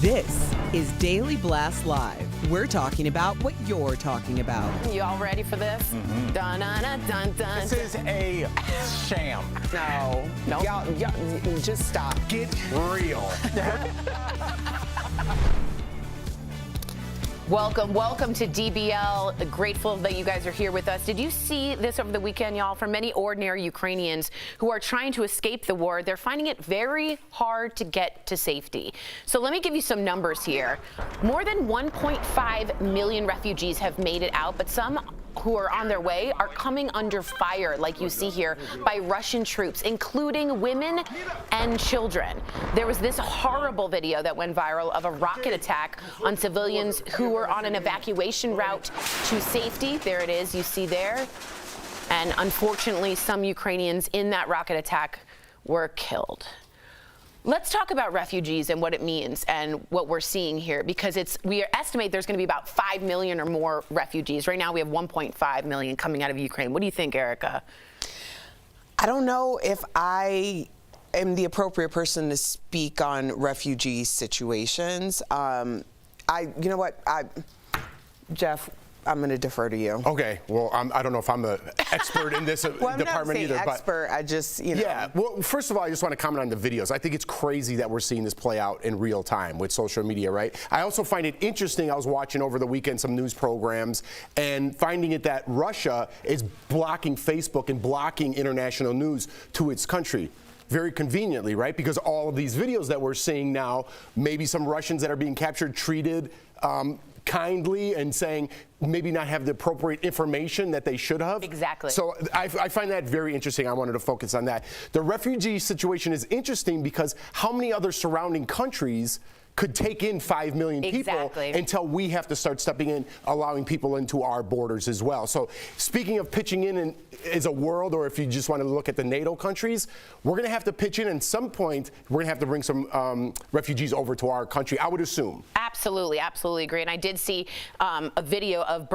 This is Daily Blast Live. We're talking about what you're talking about. You all ready for this? Mm-hmm. Dun, dun, dun, dun, dun. This is a sham. No. Y'all, just stop. Get real. Welcome to DBL. Grateful that you guys are here with us. Did you see this over the weekend, y'all? For many ordinary Ukrainians who are trying to escape the war, they're finding it very hard to get to safety. So let me give you some numbers here. More than 1.5 million refugees have made it out, but some who are on their way are coming under fire, like you see here, by Russian troops, including women and children. There was this horrible video that went viral of a rocket attack on civilians who were on an evacuation route to safety. There it is, you see there. And unfortunately, some Ukrainians in that rocket attack were killed. Let's talk about refugees and what it means and what we're seeing here, because we estimate there's going to be about 5 million or more refugees. Right now we have 1.5 million coming out of Ukraine. What do you think, Erica? I don't know if I am the appropriate person to speak on refugee situations. You know what, Jeff, I'm going to defer to you. Okay. Well, I don't know if I'm an expert in this department either. Expert. I just, you know. Yeah. Well, first of all, I just want to comment on the videos. I think it's crazy that we're seeing this play out in real time with social media, right? I also find it interesting. I was watching over the weekend some news programs and finding it that Russia is blocking Facebook and blocking international news to its country. Very conveniently, right? Because all of these videos that we're seeing now, maybe some Russians that are being captured, treated kindly and saying maybe not have the appropriate information that they should have. Exactly. So I find that very interesting. I wanted to focus on that. The refugee situation is interesting because how many other surrounding countries could take in 5 million people until we have to start stepping in, allowing people into our borders as well. So speaking of pitching in as a world, or if you just want to look at the NATO countries, we're going to have to pitch in. At some point, we're going to have to bring some refugees over to our country, I would assume. Absolutely agree. And I did see a video of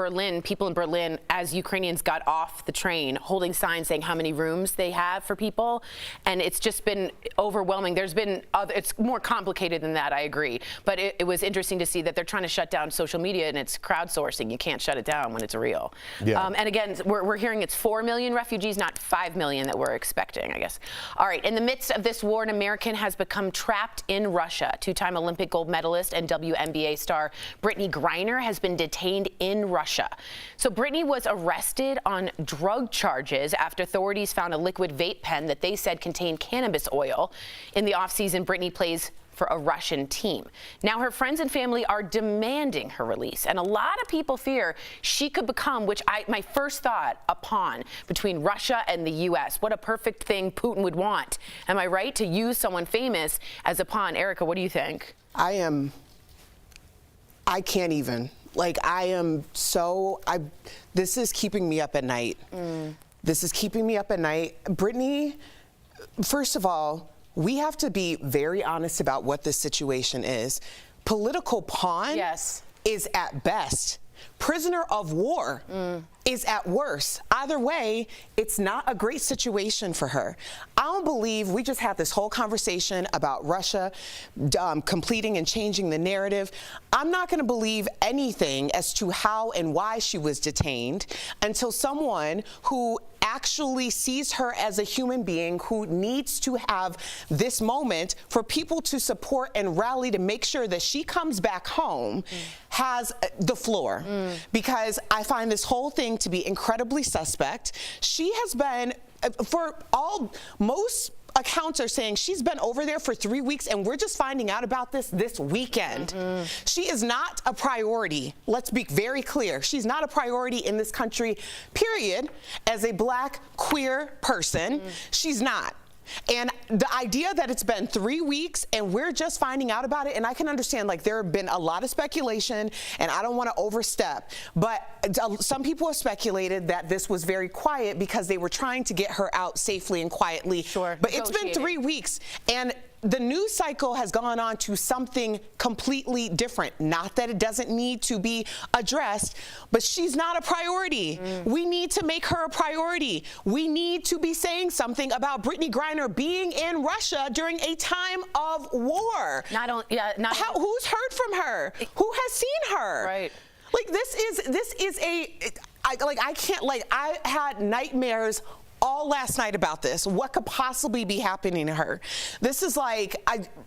people in Berlin, as Ukrainians got off the train, holding signs saying how many rooms they have for people. And it's just been overwhelming. It's more complicated than that, I agree. But it was interesting to see that they're trying to shut down social media, and it's crowdsourcing. You can't shut it down when it's real. Yeah. And again, we're hearing it's 4 million refugees, not 5 million that we're expecting, I guess. All right, in the midst of this war, an American has become trapped in Russia. Two-time Olympic gold medalist and WNBA star Brittany Griner has been detained in Russia. So Brittany was arrested on drug charges after authorities found a liquid vape pen that they said contained cannabis oil. In the offseason, Brittany plays for a Russian team. Now her friends and family are demanding her release, and a lot of people fear she could become, my first thought, a pawn between Russia and the U.S. What a perfect thing Putin would want. Am I right? To use someone famous as a pawn. Erica, what do you think? I can't even. This is keeping me up at night. This is keeping me up at night. Brittany, first of all, we have to be very honest about what this situation is. Political pawn is at best. Prisoner of war is at worst. Either way, it's not a great situation for her. I don't believe we just had this whole conversation about Russia completing and changing the narrative. I'm not going to believe anything as to how and why she was detained until someone who actually sees her as a human being who needs to have this moment for people to support and rally to make sure that she comes back home has the floor. Because I find this whole thing to be incredibly suspect. She has been, most accounts are saying she's been over there for 3 weeks, and we're just finding out about this weekend. She is not a priority. Let's be very clear. She's not a priority in this country, period. As a black, queer person, she's not. And the idea that it's been 3 weeks and we're just finding out about it, and I can understand, there have been a lot of speculation, and I don't want to overstep, but some people have speculated that this was very quiet because they were trying to get her out safely and quietly. Sure. But it's been 3 weeks, and the news cycle has gone on to something completely different. Not that it doesn't need to be addressed, but she's not a priority. We need to make her a priority. We need to be saying something about Brittany Griner being in Russia during a time of war. Who's heard from her? Who has seen her? Right. Like I had nightmares all last night about this. What could possibly be happening to her? This is like,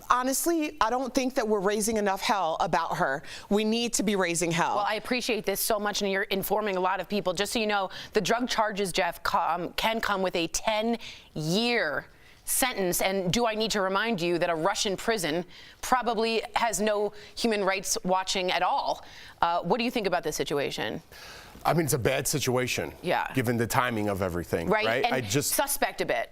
honestly, I don't think that we're raising enough hell about her. We need to be raising hell. Well, I appreciate this so much, and you're informing a lot of people. Just so you know, the drug charges, Jeff, can come with a 10-year sentence. And do I need to remind you that a Russian prison probably has no human rights watching at all? What do you think about this situation? I mean, it's a bad situation. Yeah. Given the timing of everything. Right. And I just suspect a bit.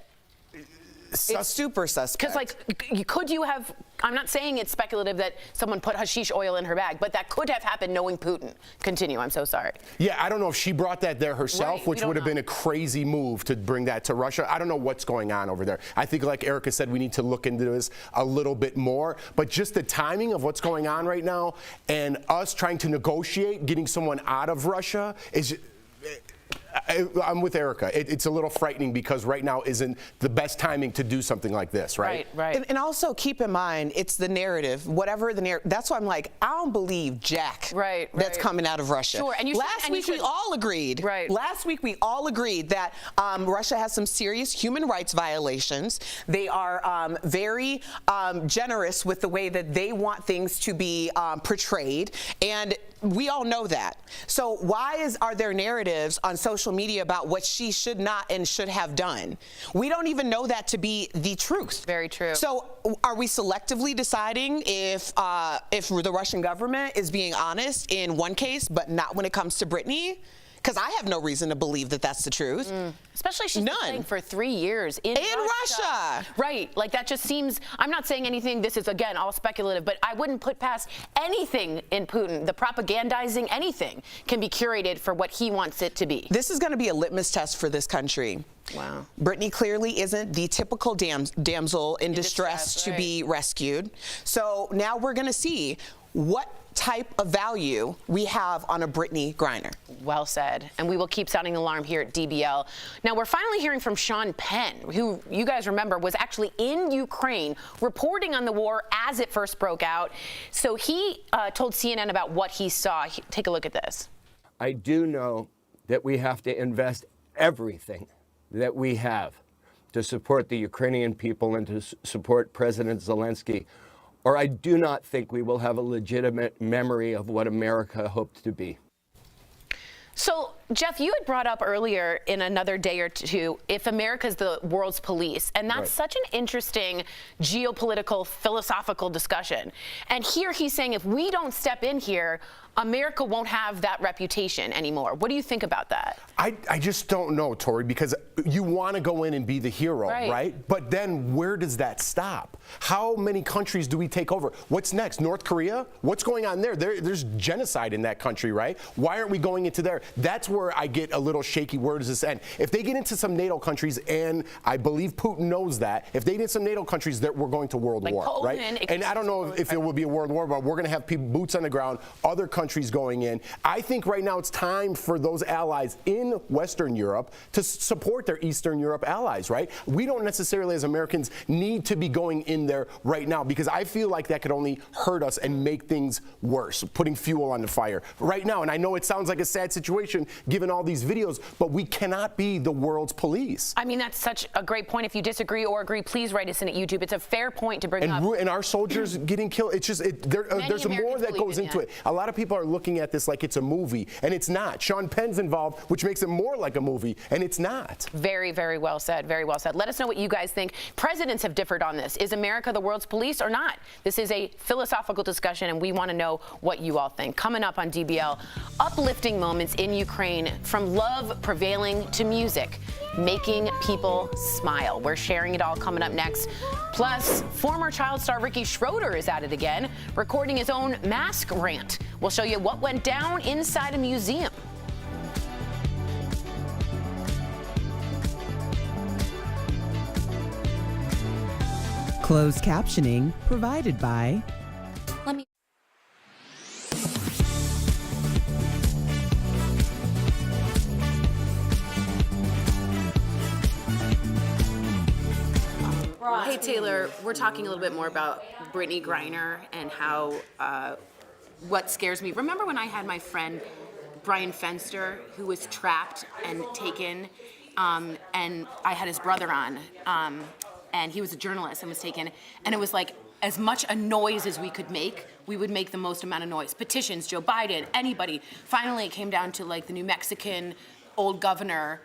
It's super suspect. Because, like, could you have, I'm not saying it's speculative that someone put hashish oil in her bag, but that could have happened knowing Putin. Continue, I'm so sorry. Yeah, I don't know if she brought that there herself, Right, which would have been a crazy move to bring that to Russia. I don't know what's going on over there. I think, like Erica said, we need to look into this a little bit more. But just the timing of what's going on right now and us trying to negotiate getting someone out of Russia is... I'm with Erica. It's a little frightening because right now isn't the best timing to do something like this, right? Right. And also keep in mind, it's the narrative, whatever the narrative. That's why I'm like, I don't believe jack that's coming out of Russia. Sure. And last week we all agreed. Right. Last week we all agreed that Russia has some serious human rights violations. They are very generous with the way that they want things to be portrayed, and we all know that. So why are there narratives on social media about what she should not and should have done? We don't even know that to be the truth. Very true. So are we selectively deciding if the Russian government is being honest in one case, but not when it comes to Brittany? Because I have no reason to believe that that's the truth. Especially she's been playing for 3 years in Russia. Right. Like, that just seems, I'm not saying anything, this is, again, all speculative, but I wouldn't put past anything in Putin. The propagandizing, anything can be curated for what he wants it to be. This is going to be a litmus test for this country. Wow. Brittany clearly isn't the typical damsel in distress to be rescued. So now we're going to see what type of value we have on a Brittany Griner. Well said. And we will keep sounding the alarm here at DBL. Now, we're finally hearing from Sean Penn, who you guys remember was actually in Ukraine reporting on the war as it first broke out. So he told CNN about what he saw. Take a look at this. I do know that we have to invest everything that we have to support the Ukrainian people and to support President Zelensky, or I do not think we will have a legitimate memory of what America hoped to be. So, Jeff, you had brought up earlier in another day or two, if America's the world's police, and that's such an interesting geopolitical, philosophical discussion. And here he's saying if we don't step in here, America won't have that reputation anymore. What do you think about that? I just don't know, Tori, because you want to go in and be the hero, right? But then where does that stop? How many countries do we take over? What's next? North Korea? What's going on there? There's genocide in that country, right? Why aren't we going into there? That's where I get a little shaky. Where does this end? If they get into some NATO countries, and I believe Putin knows that, if they get into some NATO countries, we're going to world war, Poland, right? And I don't know if it will be a world war, but we're going to have people, boots on the ground, other countries going in. I think right now it's time for those allies in Western Europe to support their Eastern Europe allies, right? We don't necessarily as Americans need to be going in there right now because I feel like that could only hurt us and make things worse, putting fuel on the fire right now. And I know it sounds like a sad situation given all these videos, but we cannot be the world's police. I mean, that's such a great point. If you disagree or agree, please write us in at YouTube. It's a fair point to bring up. And our soldiers getting killed, it's just, there's more that goes into it. A lot of people are looking at this like it's a movie, and it's not. Sean Penn's involved, which makes it more like a movie, and it's not. Very, very well said. Very well said. Let us know what you guys think. Presidents have differed on this. Is America the world's police or not? This is a philosophical discussion, and we want to know what you all think. Coming up on DBL, uplifting moments in Ukraine, from love prevailing to music, making people smile. We're sharing it all coming up next. Plus, former child star Ricky Schroeder is at it again, recording his own mask rant. We'll show you what went down inside a museum. Closed captioning provided by Let me. Hey Taylor, we're talking a little bit more about Brittany Griner and how what scares me. Remember when I had my friend Brian Fenster, who was trapped and taken, and I had his brother on, and he was a journalist and was taken, and it was like as much a noise as we could make, we would make the most amount of noise. Petitions, Joe Biden, anybody. Finally, it came down to like the New Mexican old governor,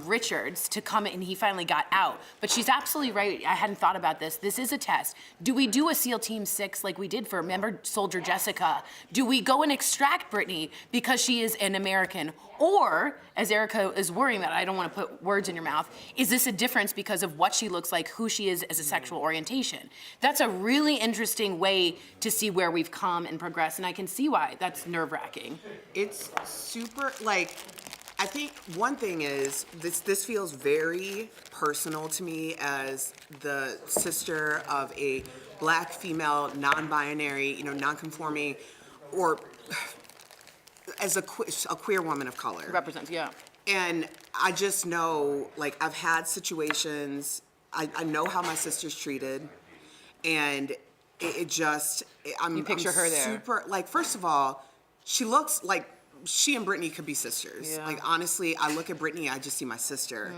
Richards, to come, and he finally got out. But she's absolutely right. I hadn't thought about this. This is a test. Do we do a SEAL Team 6 like we did for, remember, Soldier Jessica? Do we go and extract Brittany because she is an American? Or, as Erica is worrying about, I don't want to put words in your mouth, is this a difference because of what she looks like, who she is as a sexual orientation? That's a really interesting way to see where we've come and progressed, and I can see why that's nerve-wracking. It's super, like, I think one thing is this feels very personal to me as the sister of a black female, non-binary, non-conforming, or as a queer woman of color. Represents, yeah. And I just know, like, I've had situations, I know how my sister's treated, and You picture her there. Super, like, first of all, she looks like she and Brittany could be sisters. Yeah. Like, honestly, I look at Brittany, I just see my sister.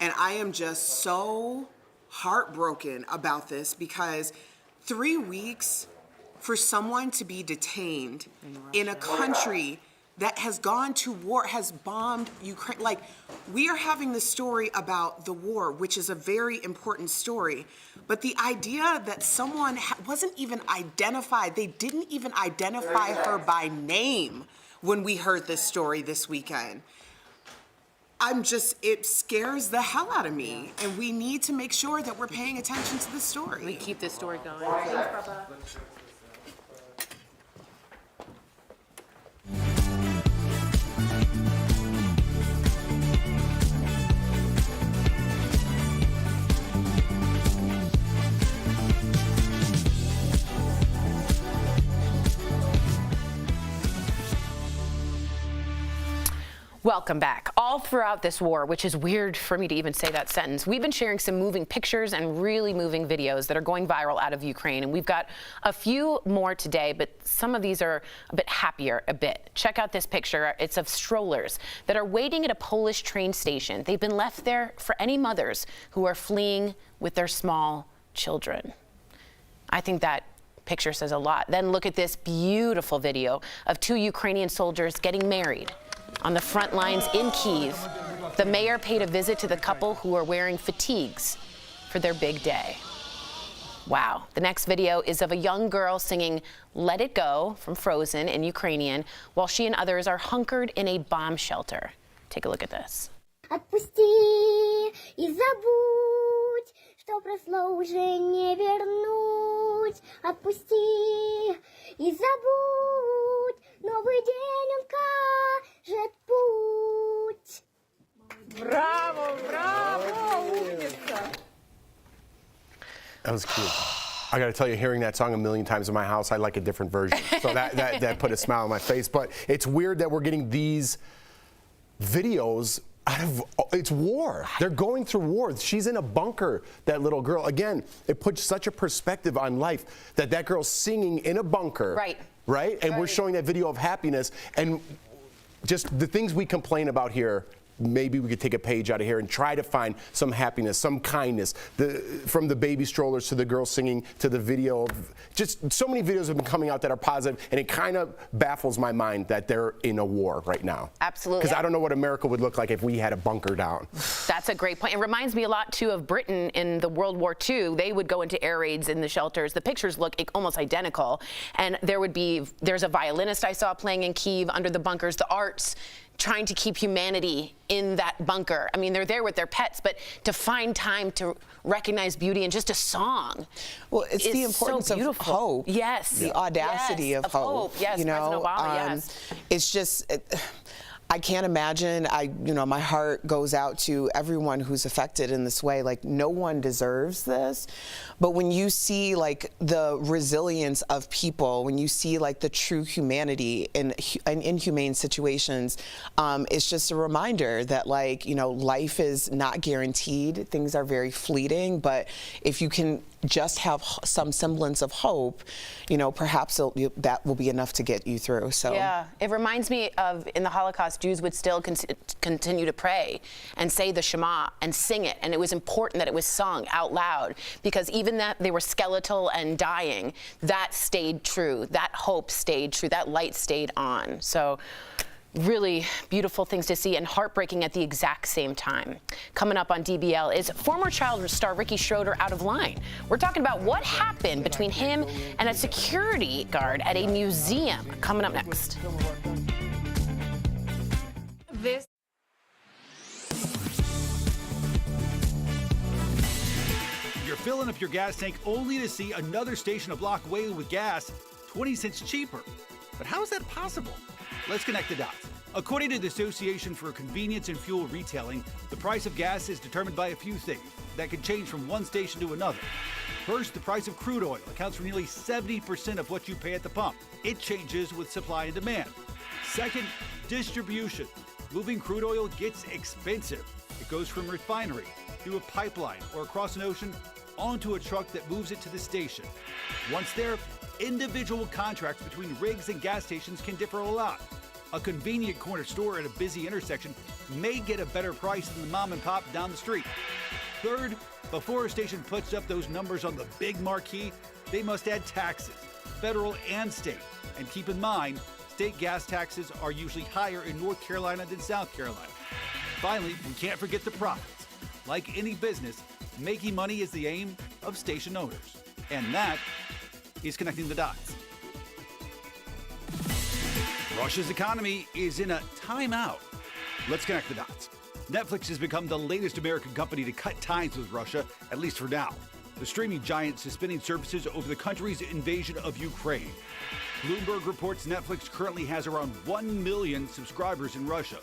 And I am just so heartbroken about this because 3 weeks for someone to be detained in a country that has gone to war, has bombed Ukraine. Like, we are having this story about the war, which is a very important story. But the idea that someone wasn't even identified, they didn't even identify her by name when we heard this story this weekend. It scares the hell out of me. And we need to make sure that we're paying attention to this story. We keep this story going. Thanks, Papa. Welcome back. All throughout this war, which is weird for me to even say that sentence, we've been sharing some moving pictures and really moving videos that are going viral out of Ukraine. And we've got a few more today, but some of these are a bit happier a bit. Check out this picture. It's of strollers that are waiting at a Polish train station. They've been left there for any mothers who are fleeing with their small children. I think that picture says a lot. Then look at this beautiful video of 2 Ukrainian soldiers getting married on the front lines in Kyiv. The mayor paid a visit to the couple who are wearing fatigues for their big day. Wow. The next video is of a young girl singing Let It Go from Frozen in Ukrainian while she and others are hunkered in a bomb shelter. Take a look at this. Отпусти и забудь, что прошло уже не вернуть. Отпусти и забудь, новый день он кажет путь. Браво, браво, умница! That was cute. I got to tell you, hearing that song a million times in my house, I like a different version. So that put a smile on my face. But it's weird that we're getting these videos out of, it's war. They're going through war. She's in a bunker, that little girl. Again, it puts such a perspective on life that girl's singing in a bunker. Right. Right? And we're showing that video of happiness. And just the things we complain about here, maybe we could take a page out of here and try to find some happiness, some kindness. From the baby strollers to the girl singing to the video. Just so many videos have been coming out that are positive, and it kind of baffles my mind that they're in a war right now. Absolutely. Because I don't know what America would look like if we had a bunker down. That's a great point. It reminds me a lot, too, of Britain in the World War II. They would go into air raids in the shelters. The pictures look almost identical. And there's a violinist I saw playing in Kyiv under the bunkers, the arts, trying to keep humanity in that bunker. I mean, they're there with their pets, but to find time to recognize beauty in just a song. Well, it's the importance so of hope. Yes. The audacity yes, of hope. Yes, you know, President Obama, yes. It's just, I can't imagine. My heart goes out to everyone who's affected in this way. Like, no one deserves this. But when you see like the resilience of people, when you see like the true humanity in inhumane situations, it's just a reminder that life is not guaranteed. Things are very fleeting. But if you can just have some semblance of hope, perhaps that will be enough to get you through. So yeah, it reminds me of in the Holocaust, Jews would still continue to pray and say the Shema and sing it, and it was important that it was sung out loud, because even that they were skeletal and dying, that stayed true, that hope stayed true, that light stayed on. So really beautiful things to see and heartbreaking at the exact same time. Coming up on DBL is former child star Ricky Schroder out of line. We're talking about what happened between him and a security guard at a museum. Coming up next. This You're filling up your gas tank only to see another station a block away with gas 20 cents cheaper. But how is that possible? Let's connect the dots. According to the Association for Convenience and Fuel Retailing, the price of gas is determined by a few things that can change from one station to another. First, the price of crude oil accounts for nearly 70% of what you pay at the pump. It changes with supply and demand. Second, distribution. Moving crude oil gets expensive. It goes from refinery through a pipeline or across an ocean onto a truck that moves it to the station. Once there, individual contracts between rigs and gas stations can differ a lot. A convenient corner store at a busy intersection may get a better price than the mom and pop down the street. Third, before a station puts up those numbers on the big marquee, they must add taxes, federal and state. And keep in mind, state gas taxes are usually higher in North Carolina than South Carolina. Finally, we can't forget the profits. Like any business, making money is the aim of station owners. And that is connecting the dots. Russia's economy is in a timeout. Let's connect the dots. Netflix has become the latest American company to cut ties with Russia, at least for now. The streaming giant suspending services over the country's invasion of Ukraine. Bloomberg reports Netflix currently has around 1 million subscribers in Russia.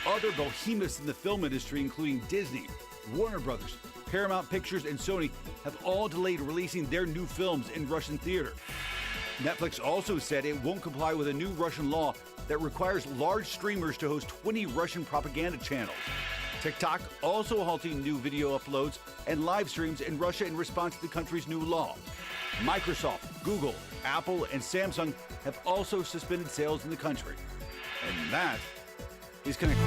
Other behemoths in the film industry, including Disney, Warner Brothers, Paramount Pictures, and Sony, have all delayed releasing their new films in Russian theater. Netflix also said it won't comply with a new Russian law that requires large streamers to host 20 Russian propaganda channels. TikTok also halting new video uploads and live streams in Russia in response to the country's new law. Microsoft, Google, Apple, and Samsung have also suspended sales in the country. And that is connected.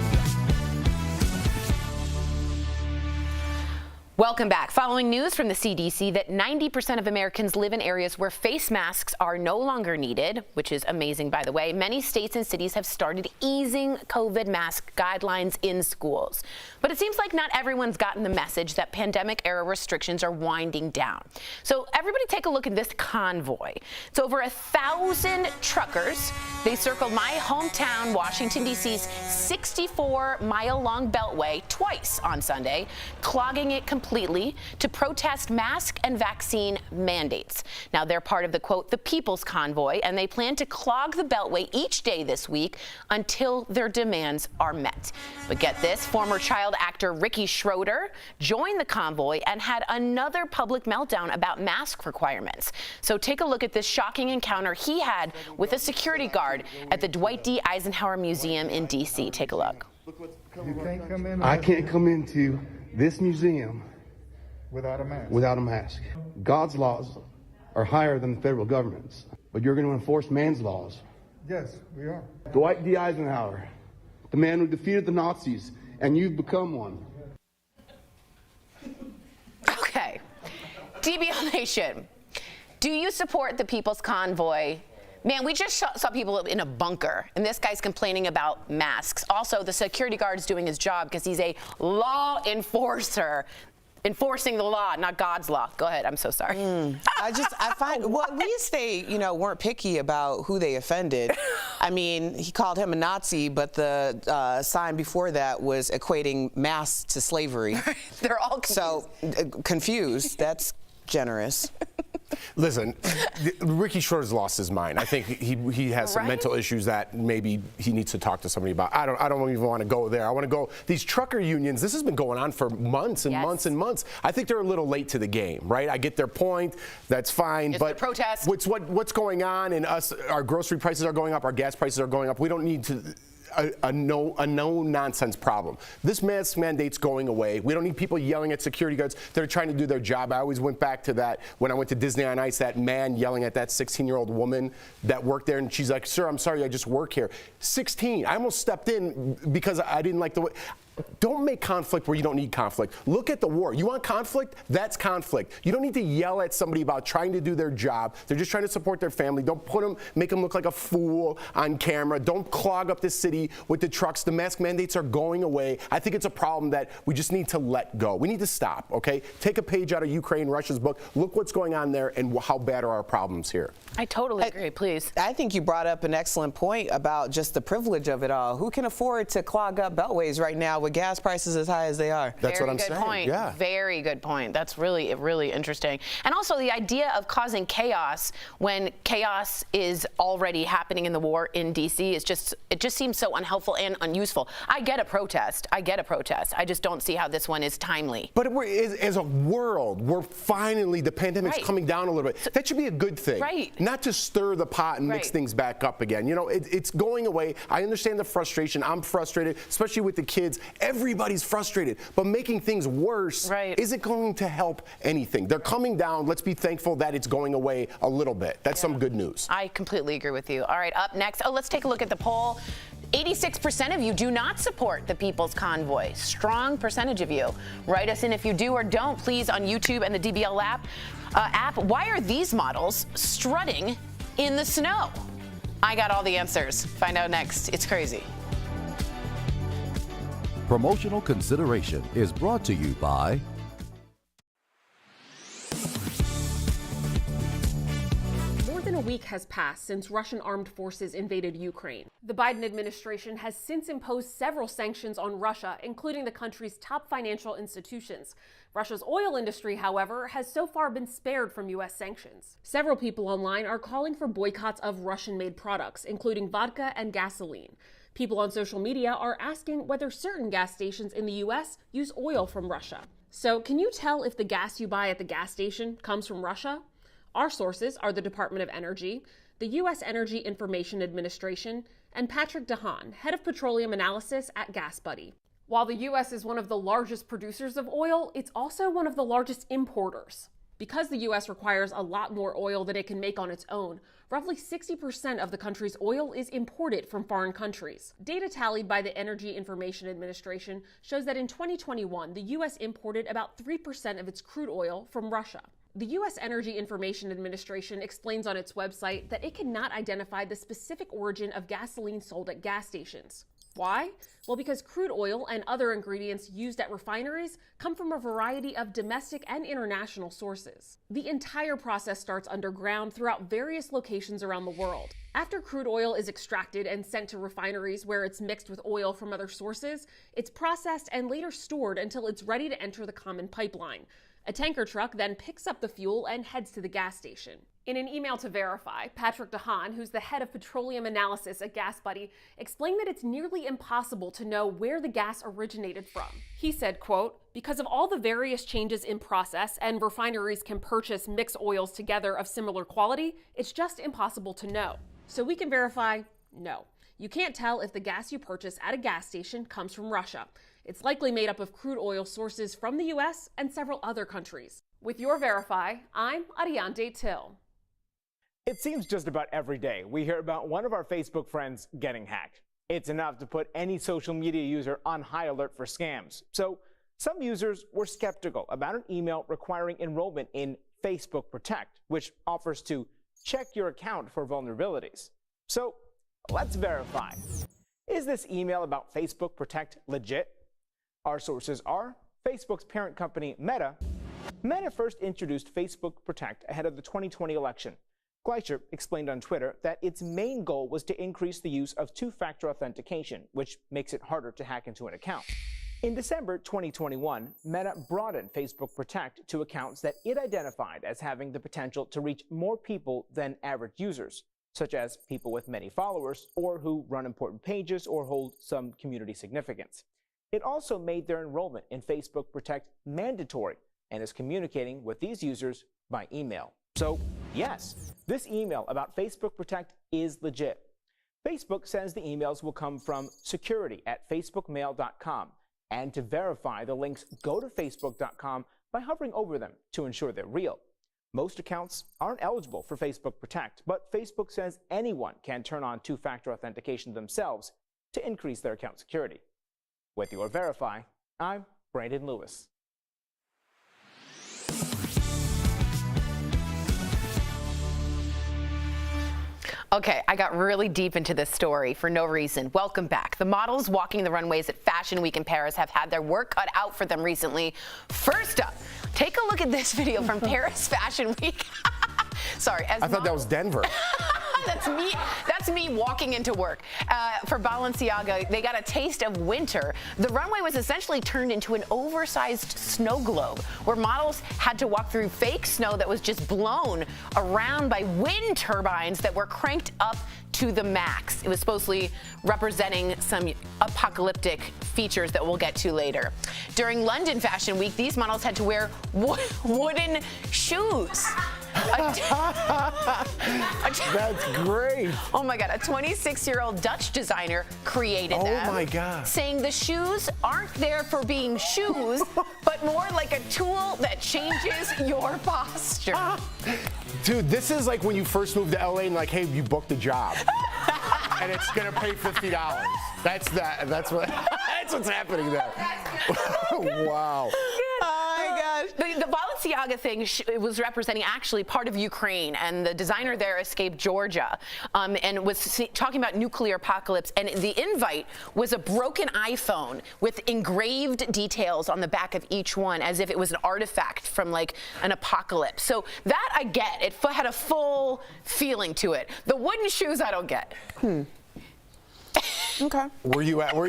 Welcome back. Following news from the CDC that 90% of Americans live in areas where face masks are no longer needed, which is amazing, by the way, many states and cities have started easing COVID mask guidelines in schools. But it seems like not everyone's gotten the message that pandemic-era restrictions are winding down. So everybody take a look at this convoy. It's over 1,000 truckers. They circled my hometown, Washington, D.C.'s 64-mile-long beltway twice on Sunday, clogging it completely to protest mask and vaccine mandates. Now, they're part of the, quote, the People's Convoy, and they plan to clog the Beltway each day this week until their demands are met. But get this, former child actor Ricky Schroder joined the convoy and had another public meltdown about mask requirements. So take a look at this shocking encounter he had with a security guard at the Dwight D. Eisenhower Museum in D.C. Take a look. I can't come into this museum without a mask. God's laws are higher than the federal government's, but you're going to enforce man's laws. Yes, we are. Dwight D. Eisenhower, the man who defeated the Nazis, and you've become one. Okay. DBL Nation, do you support the People's Convoy? Man, we just saw people in a bunker, and this guy's complaining about masks. Also, the security guard's doing his job because he's a law enforcer. Enforcing the law, not God's law. Go ahead, I'm so sorry. I find, well, at least they, weren't picky about who they offended. I mean, he called him a Nazi, but the sign before that was equating masks to slavery. They're all confused. So, confused. That's generous. Listen, Ricky Schroeder's lost his mind. I think he has some mental issues that maybe he needs to talk to somebody about. I don't even want to go there. I want to go, these trucker unions, this has been going on for months and months and months. I think they're a little late to the game, right? I get their point. That's fine. It's but the protest. What's going on in us, our grocery prices are going up, our gas prices are going up. We don't need to a no nonsense problem. This mask mandate's going away. We don't need people yelling at security guards that are trying to do their job. I always went back to that when I went to Disney on Ice, that man yelling at that 16-year-old woman that worked there, and she's like, "Sir, I'm sorry, I just work here." 16. I almost stepped in because I didn't like the way. Don't make conflict where you don't need conflict. Look at the war. You want conflict? That's conflict. You don't need to yell at somebody about trying to do their job. They're just trying to support their family. Don't make them look like a fool on camera. Don't clog up the city with the trucks. The mask mandates are going away. I think it's a problem that we just need to let go. We need to stop, okay? Take a page out of Ukraine, Russia's book. Look what's going on there and how bad are our problems here. I totally agree, please. I think you brought up an excellent point about just the privilege of it all. Who can afford to clog up beltways right now with gas prices as high as they are? That's what I'm saying. Very good point. Yeah. Very good point. That's really interesting. And also the idea of causing chaos when chaos is already happening in the war in D.C. is it just seems so unhelpful and unuseful. I get a protest. I just don't see how this one is timely. But as a world, we're finally, the pandemic's coming down a little bit. That should be a good thing. Right. Not to stir the pot and mix things back up again. You know, it's going away. I understand the frustration. I'm frustrated, especially with the kids. Everybody's frustrated. But making things worse isn't going to help anything. They're coming down. Let's be thankful that it's going away a little bit. That's some good news. I completely agree with you. All right, up next. Let's take a look at the poll. 86% of you do not support the People's Convoy. Strong percentage of you. Write us in if you do or don't, please, on YouTube and the DBL app. Why are these models strutting in the snow? I got all the answers. Find out next. It's crazy. Promotional consideration is brought to you by More than a week has passed since Russian armed forces invaded Ukraine. The Biden administration has since imposed several sanctions on Russia, including the country's top financial institutions. Russia's oil industry, however, has so far been spared from U.S. sanctions. Several people online are calling for boycotts of Russian-made products, including vodka and gasoline. People on social media are asking whether certain gas stations in the U.S. use oil from Russia. So, can you tell if the gas you buy at the gas station comes from Russia? Our sources are the Department of Energy, the U.S. Energy Information Administration, and Patrick DeHaan, head of petroleum analysis at GasBuddy. While the U.S. is one of the largest producers of oil, it's also one of the largest importers. Because the U.S. requires a lot more oil than it can make on its own, roughly 60% of the country's oil is imported from foreign countries. Data tallied by the Energy Information Administration shows that in 2021, the U.S. imported about 3% of its crude oil from Russia. The U.S. Energy Information Administration explains on its website that it cannot identify the specific origin of gasoline sold at gas stations. Why? Well, because crude oil and other ingredients used at refineries come from a variety of domestic and international sources. The entire process starts underground throughout various locations around the world. After crude oil is extracted and sent to refineries where it's mixed with oil from other sources, it's processed and later stored until it's ready to enter the common pipeline. A tanker truck then picks up the fuel and heads to the gas station. In an email to Verify, Patrick DeHaan, who's the head of petroleum analysis at GasBuddy, explained that it's nearly impossible to know where the gas originated from. He said, quote, "Because of all the various changes in process and refineries can purchase mixed oils together of similar quality, it's just impossible to know. So we can verify, no. You can't tell if the gas you purchase at a gas station comes from Russia. It's likely made up of crude oil sources from the U.S. and several other countries." With your Verify, I'm Ariante Till. It seems just about every day we hear about one of our Facebook friends getting hacked. It's enough to put any social media user on high alert for scams. So some users were skeptical about an email requiring enrollment in Facebook Protect, which offers to check your account for vulnerabilities. So let's verify. Is this email about Facebook Protect legit? Our sources are Facebook's parent company, Meta. Meta first introduced Facebook Protect ahead of the 2020 election. Gleicher explained on Twitter that its main goal was to increase the use of two-factor authentication, which makes it harder to hack into an account. In December 2021, Meta broadened Facebook Protect to accounts that it identified as having the potential to reach more people than average users, such as people with many followers or who run important pages or hold some community significance. It also made their enrollment in Facebook Protect mandatory and is communicating with these users by email. So, yes, this email about Facebook Protect is legit. Facebook says the emails will come from security@facebookmail.com, and to verify, the links go to facebook.com by hovering over them to ensure they're real. Most accounts aren't eligible for Facebook Protect, but Facebook says anyone can turn on two-factor authentication themselves to increase their account security. With your Verify, I'm Brandon Lewis. Okay, I got really deep into this story for no reason. Welcome back. The models walking the runways at Fashion Week in Paris have had their work cut out for them recently. First up, take a look at this video from Paris Fashion Week. Sorry. I thought that was Denver. That's me walking into work. For Balenciaga, they got a taste of winter. The runway was essentially turned into an oversized snow globe where models had to walk through fake snow that was just blown around by wind turbines that were cranked up to the max. It was supposedly representing some apocalyptic features that we'll get to later. During London Fashion Week, these models had to wear wooden shoes. That's great. Oh my God, a 26-year-old Dutch designer created them. Oh my God. Saying the shoes aren't there for being shoes, but more like a tool that changes your posture. Dude, this is like when you first moved to LA and like, hey, you booked a job. And it's gonna pay $50. That's what's happening there. Wow. The Balenciaga thing it was representing actually part of Ukraine, and the designer there escaped Georgia and was talking about nuclear apocalypse, and the invite was a broken iPhone with engraved details on the back of each one as if it was an artifact from like an apocalypse. So that I get. It had a full feeling to it. The wooden shoes I don't get. Okay. Where you at? Are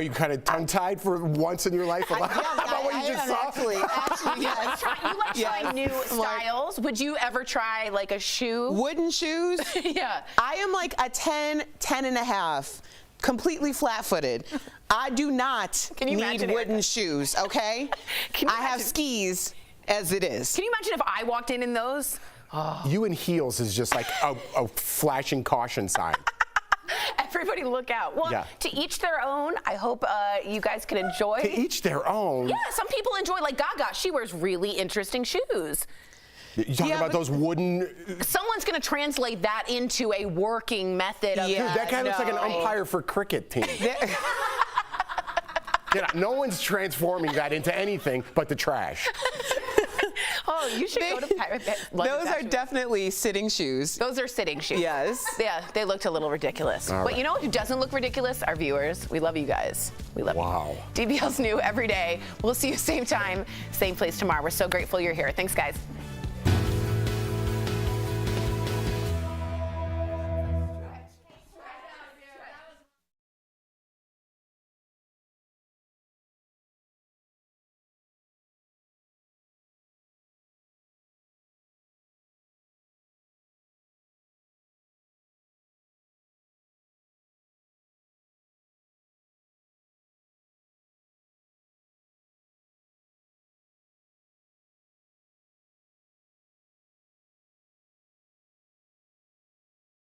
you kind of tongue-tied for once in your life about what you just saw? Actually, yes. You like trying new styles. Would you ever try like a shoe? Wooden shoes? Yeah. I am like a 10 and a half, completely flat-footed. I do not need wooden shoes, okay? I have skis as it is. Can you imagine if I walked in those? Oh. You in heels is just like a flashing caution sign. Everybody look out. Well, to each their own. I hope you guys can enjoy. To each their own? Yeah, some people enjoy, like Gaga. She wears really interesting shoes. You talking about those wooden... Someone's going to translate that into a working method of... Dude, that guy looks like an umpire for cricket team. No one's transforming that into anything but the trash. Oh, you should go to Those are definitely sitting shoes. Those are sitting shoes. Yes. Yeah, they looked a little ridiculous. But you know who doesn't look ridiculous? Our viewers. We love you guys. We love you. DBL's new every day. We'll see you same time, same place tomorrow. We're so grateful you're here. Thanks, guys.